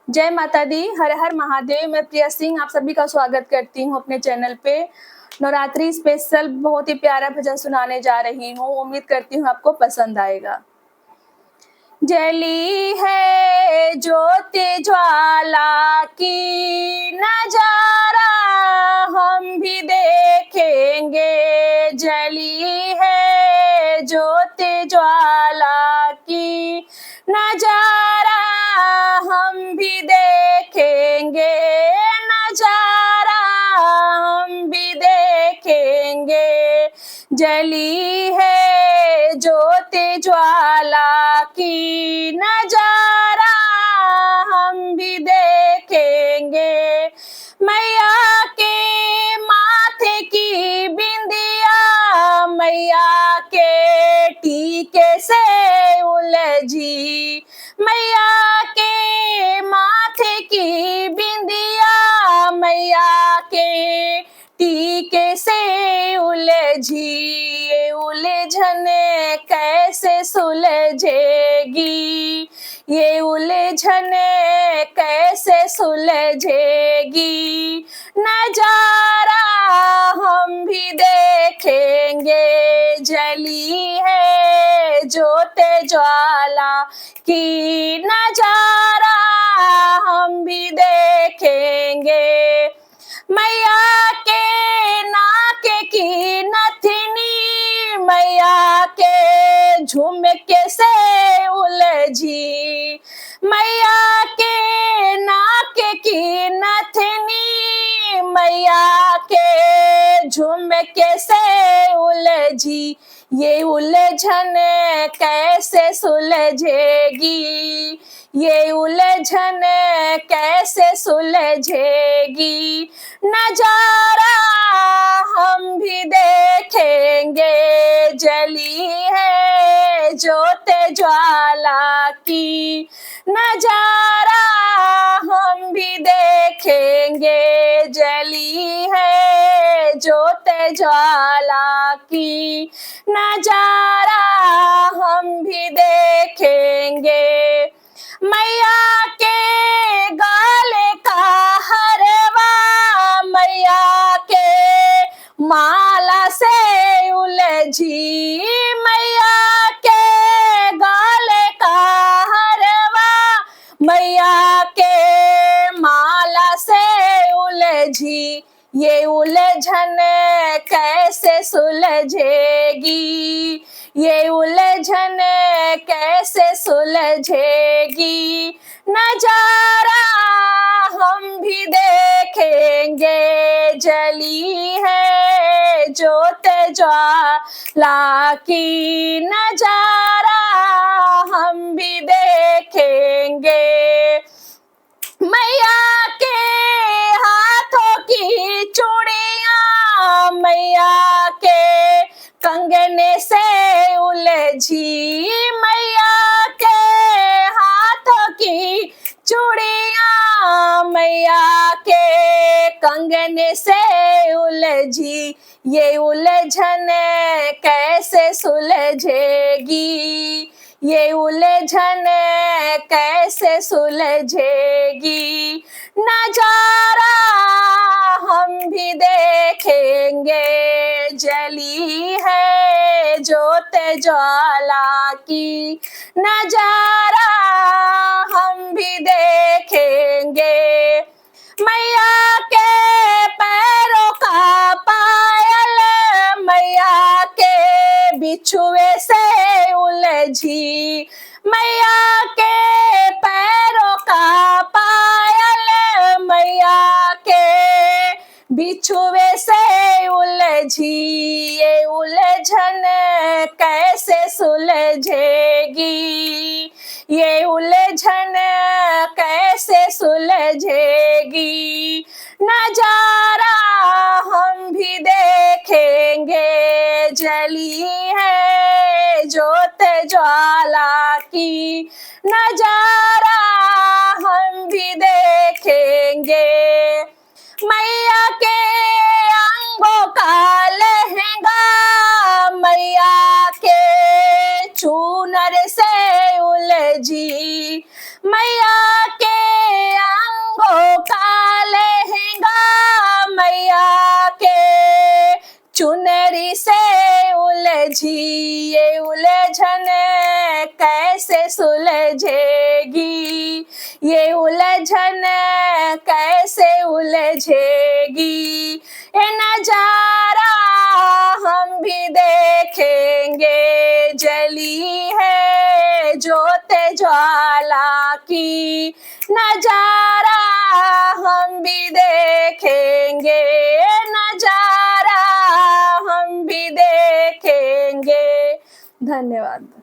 जय माता दी, हर हर महादेव। मैं प्रिया सिंह आप सभी का स्वागत करती हूँ अपने चैनल पे। नवरात्रि स्पेशल बहुत ही प्यारा भजन सुनाने जा रही हूँ। उम्मीद करती हूँ आपको पसंद आएगा। जली है ज्योति ज्वाला की नजारा हम भी देखेंगे। जली है ज्योति ज्वाला की नजारा हम भी देखेंगे। नजारा हम भी देखेंगे। जली है ज्योति ज्वाला की नजारा हम भी देखेंगे। मैया के माथे की बिंदिया मैया के टीके से उलझी। मैया के माथे की बिंदिया मैया के टीके से उलझी। ये उलझन कैसे सुलझेगी। ये उलझन कैसे सुलझेगी। नजारा हम भी देखेंगे। जली है ज्योति ज्वाला की नजारा हम भी देखेंगे। मैया के नाक की नथनी मैया के झुमके से उलझी। मैया के नाक की नथनी मैया के झुमके से उलझी। ये उलझन कैसे सुलझेगी। ये उलझन कैसे सुलझेगी। नजारा हम भी देखेंगे। जली है ज्योति ज्वाला की नजारा हम भी देखेंगे। जली है ज्योति ज्वाला की नजारा हम भी देखेंगे। मैया के गले का हरवा मैया के माला से उलझी। मैया के गले का हरवा मैया के माला से उलझी। ये उलझन कैसे सुलझेगी। ये उलझन कैसे सुलझेगी। नजारा हम भी देखेंगे। जली है ज्योति ज्वाला की नजारा हम भी देखेंगे। मैया के हाथों की चूड़ियां मैया के कंगने से उलझी। मैया के हाथों की चूड़ियां मैया के कंगने से उलझी। ये उलझन कैसे सुलझेगी। ये उलझन कैसे सुलझेगी। नजारा हम भी देखेंगे। जली है ज्योति ज्वाला की नजारा हम भी देखेंगे। मैया के पैरों का पायल मैया के बिछुए से उलझी। मैया के पैरों का पायल मैया के बिछुए से उलझी। ये उलझन कैसे सुलझेगी। ये उलझन कैसे सुलझेगी। नजारा हम भी देखेंगे। जली है ज्योति ज्वाला की नजारा हम भी देखेंगे। मैया के अंगों का लहंगा मैया के चूनर से उलझी। मैया के ये उलझन कैसे सुलझेगी, ये उलझन कैसे उलझेगी, ये नजारा हम भी देखेंगे, जली है ज्योत ज्वाला की, नजारा हम भी देखेंगे, नजारा हम भी देखेंगे। धन्यवाद।